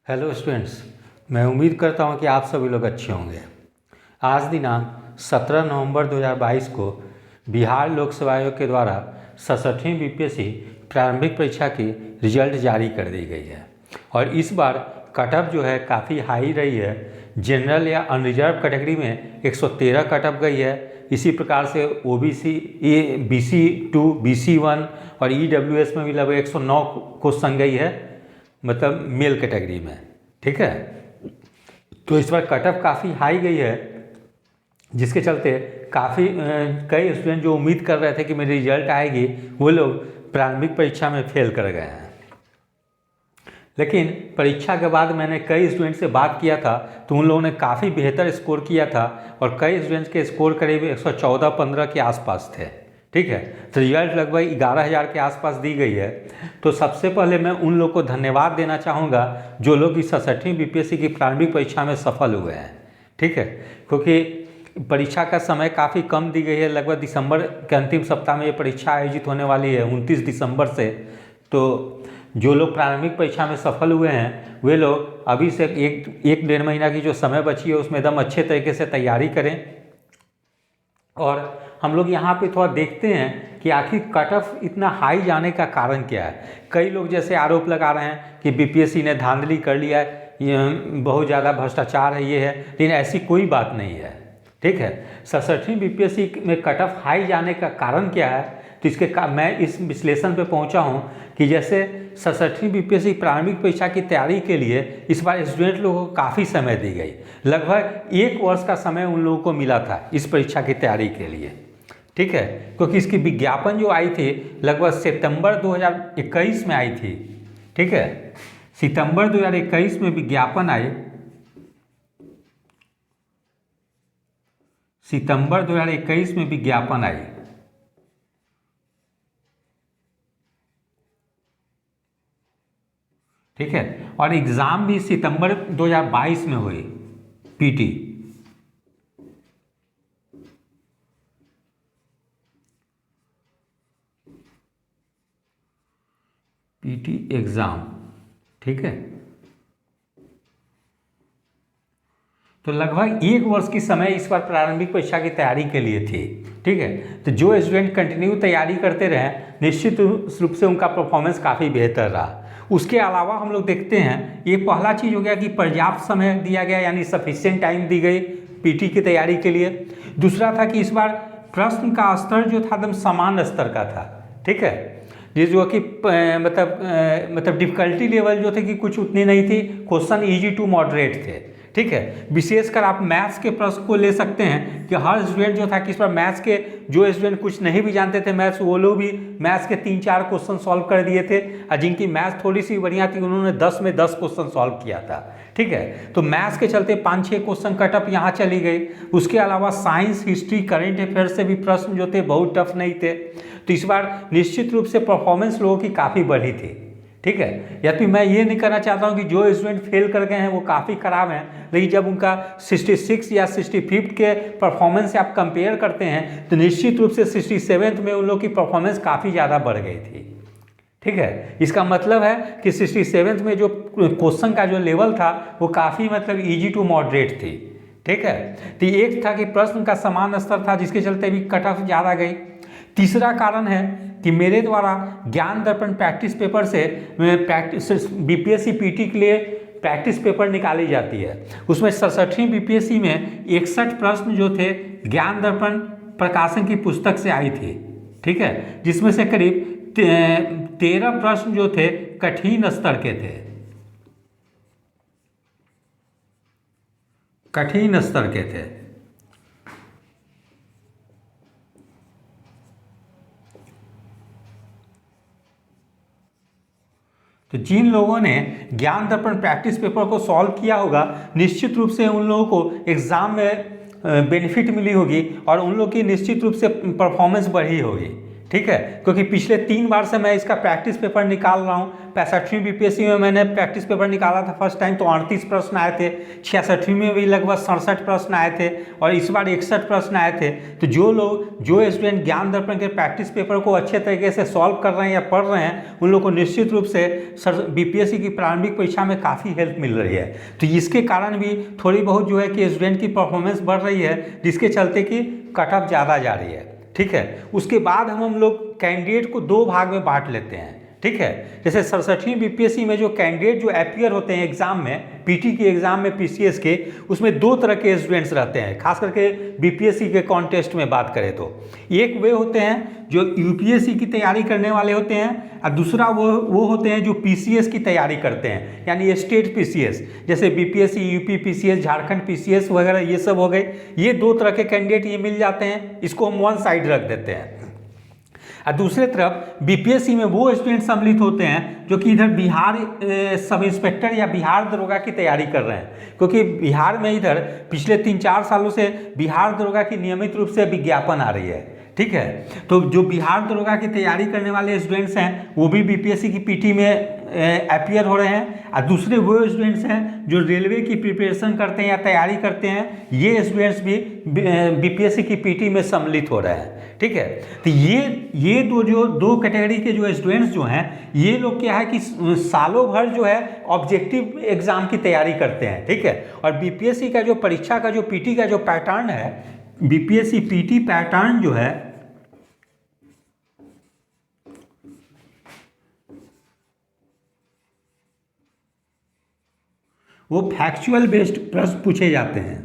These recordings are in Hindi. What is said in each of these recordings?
हेलो स्टूडेंट्स, मैं उम्मीद करता हूं कि आप सभी लोग अच्छे होंगे। आज दिनांक 17 नवंबर 2022 को बिहार लोक सेवा आयोग के द्वारा 67वीं बीपीएससी प्रारंभिक परीक्षा की रिजल्ट जारी कर दी गई है और इस बार कट ऑफ जो है काफ़ी हाई रही है। जनरल या अनरिजर्व कैटेगरी में 113 कट ऑफ गई है। इसी प्रकार से ओबीसी, BC2, BC1 और EWS में भी लगभग 109 क्वेश्चन गई है, मतलब मेल कैटेगरी में। ठीक है, तो इस बार कट ऑफ काफ़ी हाई गई है, जिसके चलते काफ़ी कई स्टूडेंट जो उम्मीद कर रहे थे कि मेरी रिजल्ट आएगी, वो लोग प्रारंभिक परीक्षा में फेल कर गए हैं। लेकिन परीक्षा के बाद मैंने कई स्टूडेंट से बात किया था तो उन लोगों ने काफ़ी बेहतर स्कोर किया था और कई स्टूडेंट्स के स्कोर करीब 114-15 के आसपास थे। ठीक है, तो रिजल्ट लगभग 11,000 के आसपास दी गई है। तो सबसे पहले मैं उन लोगों को धन्यवाद देना चाहूँगा जो लोग इस 67वीं बीपीएससी की प्रारंभिक परीक्षा में सफल हुए हैं। ठीक है, क्योंकि परीक्षा का समय काफ़ी कम दी गई है। लगभग दिसंबर के अंतिम सप्ताह में ये परीक्षा आयोजित होने वाली है, 29 दिसंबर से। तो जो लोग प्रारंभिक परीक्षा में सफल हुए हैं वे लोग अभी से एक डेढ़ महीना की जो समय बची है उसमें एकदम अच्छे तरीके से तैयारी करें। और हम लोग यहाँ पे थोड़ा देखते हैं कि आखिर कट ऑफ इतना हाई जाने का कारण क्या है। कई लोग जैसे आरोप लगा रहे हैं कि बीपीएससी ने धांधली कर लिया है, ये बहुत ज़्यादा भ्रष्टाचार है, ये है, लेकिन ऐसी कोई बात नहीं है। ठीक है, 67वीं बीपीएससी में कट ऑफ हाई जाने का कारण क्या है, तो मैं इस विश्लेषण पे पहुंचा हूं कि जैसे 67वीं बीपीएससी प्रारंभिक परीक्षा की तैयारी के लिए इस बार स्टूडेंट लोगों को काफ़ी समय दी गई। लगभग 1 वर्ष का समय उन लोगों को मिला था इस परीक्षा की तैयारी के लिए। ठीक है, क्योंकि इसकी विज्ञापन जो आई थी लगभग सितंबर 2021 में आई थी। ठीक है, सितंबर 2021 में विज्ञापन आई, सितंबर 2021 में विज्ञापन आई। ठीक है, और एग्ज़ाम भी सितंबर 2022 में हुई, पीटी। एग्ज़ाम। ठीक है, तो लगभग 1 वर्ष की समय इस बार प्रारंभिक परीक्षा की तैयारी के लिए थी। ठीक है, तो जो स्टूडेंट कंटिन्यू तैयारी करते रहे निश्चित रूप से उनका परफॉर्मेंस काफ़ी बेहतर रहा। उसके अलावा हम लोग देखते हैं, ये पहला चीज़ हो गया कि पर्याप्त समय दिया गया, यानी सफिशिएंट टाइम दी गई पीटी की तैयारी के लिए। दूसरा था कि इस बार प्रश्न का स्तर जो था एकदम समान स्तर का था। ठीक है, ये जो कि मतलब डिफ़िकल्टी लेवल जो थे कि कुछ उतनी नहीं थी, क्वेश्चन ईजी टू मॉडरेट थे। ठीक है, विशेषकर आप मैथ्स के प्रश्न को ले सकते हैं कि हर स्टूडेंट जो था कि इस पर मैथ्स के जो स्टूडेंट कुछ नहीं भी जानते थे मैथ्स, वो लोग भी मैथ्स के 3-4 क्वेश्चन सॉल्व कर दिए थे, और जिनकी मैथ्स थोड़ी सी बढ़िया थी उन्होंने 10 में 10 क्वेश्चन सॉल्व किया था। ठीक है, तो मैथ्स के चलते 5-6 क्वेश्चन कट ऑफ यहाँ चली गई। उसके अलावा साइंस, हिस्ट्री, करेंट अफेयर से भी प्रश्न जो थे बहुत टफ नहीं थे। तो इस बार निश्चित रूप से परफॉर्मेंस लोगों की काफ़ी बढ़ी थी। ठीक है, या फिर मैं ये नहीं करना चाहता हूँ कि जो स्टूडेंट फेल कर गए हैं वो काफ़ी ख़राब हैं, लेकिन जब उनका 66 या 65 के परफॉर्मेंस से आप कंपेयर करते हैं तो निश्चित रूप से 67 में उन लोग की परफॉर्मेंस काफ़ी ज़्यादा बढ़ गई थी। ठीक है, इसका मतलब है कि 67 में जो क्वेश्चन का जो लेवल था वो काफ़ी मतलब ईजी टू मॉडरेट थी। ठीक है, तो एक था कि प्रश्न का समान स्तर था, जिसके चलते भी कट ऑफ ज़्यादा गई। तीसरा कारण है कि मेरे द्वारा ज्ञान दर्पण प्रैक्टिस पेपर से बीपीएससी पीटी के लिए प्रैक्टिस पेपर निकाली जाती है। उसमें 67वीं बीपीएससी में 61 प्रश्न जो थे ज्ञान दर्पण प्रकाशन की पुस्तक से आई थी। ठीक है, जिसमें से करीब 13 प्रश्न जो थे कठिन स्तर के थे, कठिन स्तर के थे। तो जिन लोगों ने ज्ञान दर्पण प्रैक्टिस पेपर को सॉल्व किया होगा निश्चित रूप से उन लोगों को एग्ज़ाम में बेनिफिट मिली होगी और उन लोगों की निश्चित रूप से परफॉर्मेंस बढ़ी होगी। ठीक है, क्योंकि पिछले 3 बार से मैं इसका प्रैक्टिस पेपर निकाल रहा हूँ। 65वीं बीपीएससी में मैंने प्रैक्टिस पेपर निकाला था फर्स्ट टाइम, तो 38 प्रश्न आए थे। 66वीं में भी लगभग 67 प्रश्न आए थे और इस बार 61 प्रश्न आए थे। तो जो स्टूडेंट ज्ञान दर्पण के प्रैक्टिस पेपर को अच्छे तरीके से सॉल्व कर रहे हैं या पढ़ रहे हैं, उन लोगों को निश्चित रूप से बीपीएससी की प्रारंभिक परीक्षा में काफ़ी हेल्प मिल रही है। तो इसके कारण भी थोड़ी बहुत जो है कि स्टूडेंट की परफॉर्मेंस बढ़ रही है, जिसके चलते कि कट ऑफ ज़्यादा जा रही है। ठीक है, उसके बाद हम लोग कैंडिडेट को 2 भाग में बांट लेते हैं। ठीक है, जैसे 67वीं बीपीएससी में जो कैंडिडेट जो अपीयर होते हैं एग्जाम में, पीटी के एग्जाम में, पीसीएस के, उसमें 2 तरह के स्टूडेंट्स रहते हैं। खास करके बीपीएससी के कॉन्टेस्ट में बात करें तो एक वे होते हैं जो यूपीएससी की तैयारी करने वाले होते हैं, और दूसरा वो होते हैं जो पीसीएस की तैयारी करते हैं, यानी स्टेट पीसीएस, जैसे BPSC, UP PCS, Jharkhand PCS वगैरह, ये सब हो गए। ये 2 तरह के कैंडिडेट ये मिल जाते हैं, इसको हम वन साइड रख देते हैं। और दूसरे तरफ बीपीएससी में वो स्टूडेंट सम्मिलित होते हैं जो कि इधर बिहार सब इंस्पेक्टर या बिहार दरोगा की तैयारी कर रहे हैं, क्योंकि बिहार में इधर पिछले 3-4 सालों से बिहार दरोगा की नियमित रूप से विज्ञापन आ रही है। ठीक है, तो जो बिहार दरोगा की तैयारी करने वाले स्टूडेंट्स हैं वो भी बीपीएससी की पीटी में अपीयर हो रहे हैं, और दूसरे वो स्टूडेंट्स हैं जो रेलवे की प्रिपरेशन करते हैं या तैयारी करते हैं, ये स्टूडेंट्स भी बीपीएससी की पीटी में सम्मिलित हो रहे हैं। ठीक है, तो ये दो कैटेगरी के जो स्टूडेंट्स जो हैं, ये लोग क्या है कि सालों भर जो है ऑब्जेक्टिव एग्जाम की तैयारी करते हैं। ठीक है, और बीपीएससी का जो परीक्षा का जो पीटी का जो पैटर्न है, बीपीएससी पीटी पैटर्न जो है वो फैक्चुअल बेस्ड प्रश्न पूछे जाते हैं।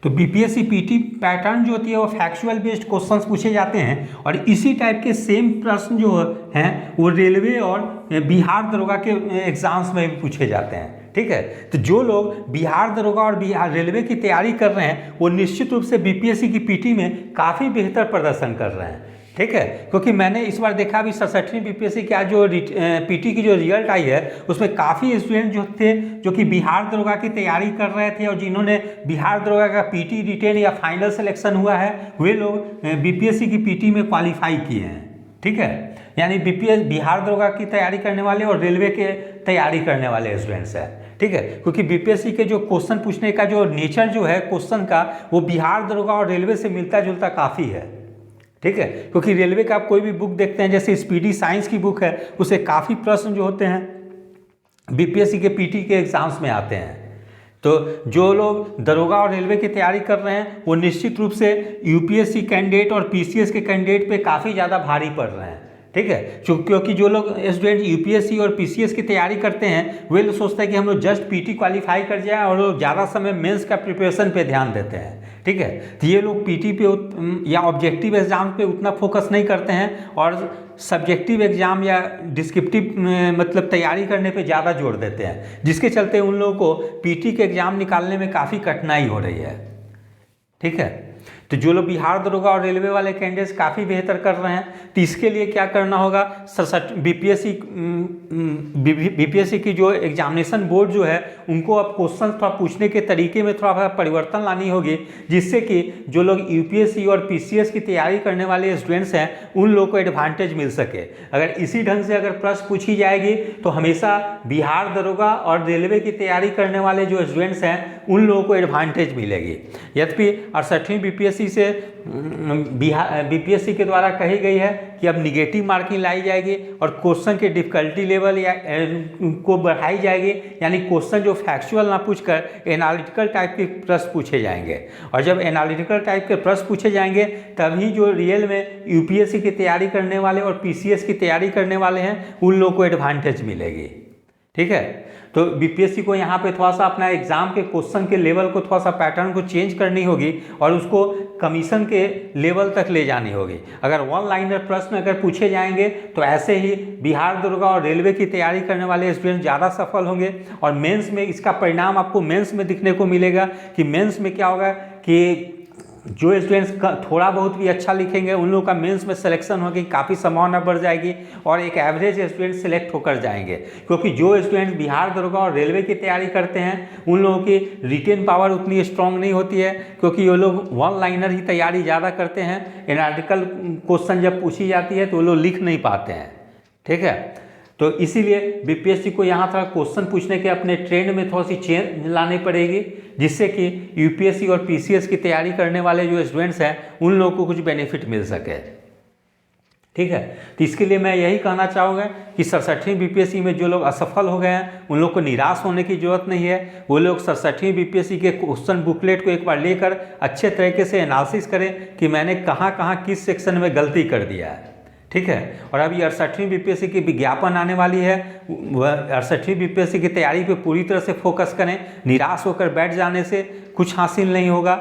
तो बीपीएससी पीटी पैटर्न जो होती है वो फैक्चुअल बेस्ड क्वेश्चंस पूछे जाते हैं, और इसी टाइप के सेम प्रश्न जो हैं वो रेलवे और बिहार दरोगा के एग्जाम्स में भी पूछे जाते हैं। ठीक है, तो जो लोग बिहार दरोगा और बिहार रेलवे की तैयारी कर रहे हैं वो निश्चित रूप से बीपीएससी की पीटी में काफ़ी बेहतर प्रदर्शन कर रहे हैं। ठीक है, क्योंकि मैंने इस बार देखा भी 67वीं बीपीएससी की आज जो पीटी की जो रिजल्ट आई है उसमें काफ़ी स्टूडेंट जो थे जो कि बिहार दरोगा की तैयारी कर रहे थे, और जिन्होंने बिहार दरोगा का पीटी रिटेन या फाइनल सिलेक्शन हुआ है, वे लोग बीपीएससी की पीटी में क्वालिफाई किए हैं। ठीक है, यानी बिहार दरोगा की तैयारी करने वाले और रेलवे के तैयारी करने वाले स्टूडेंट्स हैं। ठीक है, क्योंकि बीपीएससी के जो क्वेश्चन पूछने का जो नेचर जो है क्वेश्चन का, वो बिहार दरोगा और रेलवे से मिलता जुलता काफ़ी है। ठीक है, क्योंकि रेलवे का आप कोई भी बुक देखते हैं, जैसे स्पीडी साइंस की बुक है, उससे काफ़ी प्रश्न जो होते हैं बीपीएससी के पीटी के एग्जाम्स में आते हैं। तो जो लोग दरोगा और रेलवे की तैयारी कर रहे हैं वो निश्चित रूप से यूपीएससी कैंडिडेट और पीसीएस के कैंडिडेट पे काफ़ी ज़्यादा भारी पड़ रहे हैं। ठीक है, क्योंकि जो लोग स्टूडेंट यूपीएससी और पीसीएस की तैयारी करते हैं वे लोग सोचते हैं कि हम लोग जस्ट पीटी क्वालिफाई कर जाए, और लोग ज़्यादा समय मेंस का प्रिपरेशन पे ध्यान देते हैं। ठीक है, तो ये लोग पीटी पे या ऑब्जेक्टिव एग्जाम पे उतना फोकस नहीं करते हैं, और सब्जेक्टिव एग्जाम या डिस्क्रिप्टिव मतलब तैयारी करने पे ज़्यादा जोर देते हैं, जिसके चलते उन लोगों को पीटी के एग्ज़ाम निकालने में काफ़ी कठिनाई हो रही है। ठीक है, तो जो लोग बिहार दरोगा और रेलवे वाले कैंडिडेट्स काफ़ी बेहतर कर रहे हैं, तो इसके लिए क्या करना होगा, बीपीएससी की जो एग्जामिनेशन बोर्ड जो है उनको अब क्वेश्चन थोड़ा पूछने के तरीके में थोड़ा परिवर्तन लानी होगी, जिससे कि जो लोग यूपीएससी और पीसीएस की तैयारी करने वाले स्टूडेंट्स हैं उन लोगों को एडवांटेज मिल सके। अगर इसी ढंग से अगर प्रश्न पूछी जाएगी तो हमेशा बिहार दरोगा और रेलवे की तैयारी करने वाले जो स्टूडेंट्स हैं उन लोगों को एडवांटेज मिलेगी। यद्यपि 68वीं बीपीएससी से बीपीएससी के द्वारा कही गई है कि अब निगेटिव मार्किंग लाई जाएगी और क्वेश्चन के डिफिकल्टी लेवल या को बढ़ाई जाएगी, यानी क्वेश्चन जो फैक्चुअल ना पूछकर एनालिटिकल टाइप के प्रश्न पूछे जाएंगे, और जब एनालिटिकल टाइप के प्रश्न पूछे जाएंगे तभी जो रियल में यूपीएससी की तैयारी करने वाले और पीसीएस की तैयारी करने वाले हैं उन लोगों को एडवांटेज मिलेगी। ठीक है, तो बीपीएससी को यहाँ पे थोड़ा सा अपना एग्जाम के क्वेश्चन के लेवल को थोड़ा सा पैटर्न को चेंज करनी होगी और उसको कमीशन के लेवल तक ले जानी होगी। अगर वन लाइनर प्रश्न अगर पूछे जाएंगे तो ऐसे ही बिहार दरोगा और रेलवे की तैयारी करने वाले स्टूडेंट ज़्यादा सफल होंगे, और मेंस में इसका परिणाम आपको मेंस में दिखने को मिलेगा कि मेंस में क्या होगा कि जो स्टूडेंट्स थोड़ा बहुत भी अच्छा लिखेंगे उन लोगों का मेंस में सिलेक्शन होगी, काफ़ी संभावना बढ़ जाएगी और एक एवरेज स्टूडेंट सेलेक्ट होकर जाएंगे। क्योंकि जो स्टूडेंट्स बिहार दरोगा और रेलवे की तैयारी करते हैं उन लोगों की रिटेन पावर उतनी स्ट्रांग नहीं होती है, क्योंकि वो लोग वन लाइनर ही तैयारी ज़्यादा करते हैं। एनालिटिकल क्वेश्चन जब पूछी जाती है तो वो लोग लिख नहीं पाते हैं। ठीक है, तो इसीलिए बीपीएससी को यहाँ थोड़ा क्वेश्चन पूछने के अपने ट्रेंड में थोड़ी सी चेंज लानी पड़ेगी, जिससे कि यूपीएससी और पीसीएस की तैयारी करने वाले जो स्टूडेंट्स हैं उन लोगों को कुछ बेनिफिट मिल सके। ठीक है, तो इसके लिए मैं यही कहना चाहूँगा कि 67वीं बीपीएससी में जो लोग असफल हो गए हैं उन लोग को निराश होने की जरूरत नहीं है। वो लोग 67वीं बीपीएससी के क्वेश्चन बुकलेट को एक बार लेकर अच्छे तरीके से एनालिसिस करें कि मैंने कहाँ कहाँ किस सेक्शन में गलती कर दिया है। ठीक है, और अभी 68वीं बीपीएससी की विज्ञापन आने वाली है, वह 68वीं बीपीएससी की तैयारी पे पूरी तरह से फोकस करें। निराश होकर बैठ जाने से कुछ हासिल नहीं होगा।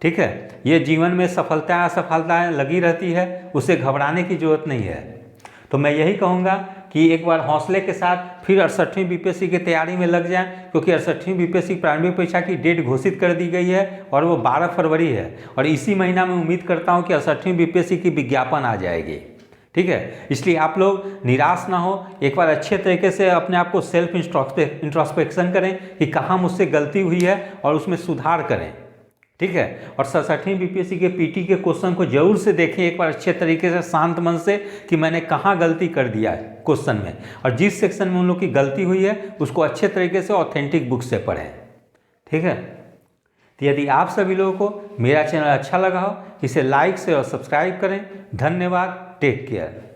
ठीक है, ये जीवन में सफलताएं असफलताएं लगी रहती है, उसे घबराने की जरूरत नहीं है। तो मैं यही कहूँगा कि एक बार हौसले के साथ फिर 68वीं बीपीएससी की तैयारी में लग जाएं, क्योंकि 68वीं बीपीएससी प्रारंभिक परीक्षा की डेट घोषित कर दी गई है और वो 12 फरवरी है। और इसी महीना में उम्मीद करता हूँ कि 68वीं बीपीएससी की विज्ञापन आ जाएगी। ठीक है, इसलिए आप लोग निराश ना हो, एक बार अच्छे तरीके से अपने आप को सेल्फ इंट्रोस्पेक्शन करें कि कहाँ मुझसे गलती हुई है और उसमें सुधार करें। ठीक है, और 67वीं बीपीएससी के पीटी के क्वेश्चन को जरूर से देखें एक बार अच्छे तरीके से शांत मन से कि मैंने कहाँ गलती कर दिया है क्वेश्चन में, और जिस सेक्शन में उन लोग की गलती हुई है उसको अच्छे तरीके से ऑथेंटिक बुक से पढ़ें। ठीक है, तो यदि आप सभी लोगों को मेरा चैनल अच्छा लगा हो इसे लाइक से और सब्सक्राइब करें। धन्यवाद, टेक केयर।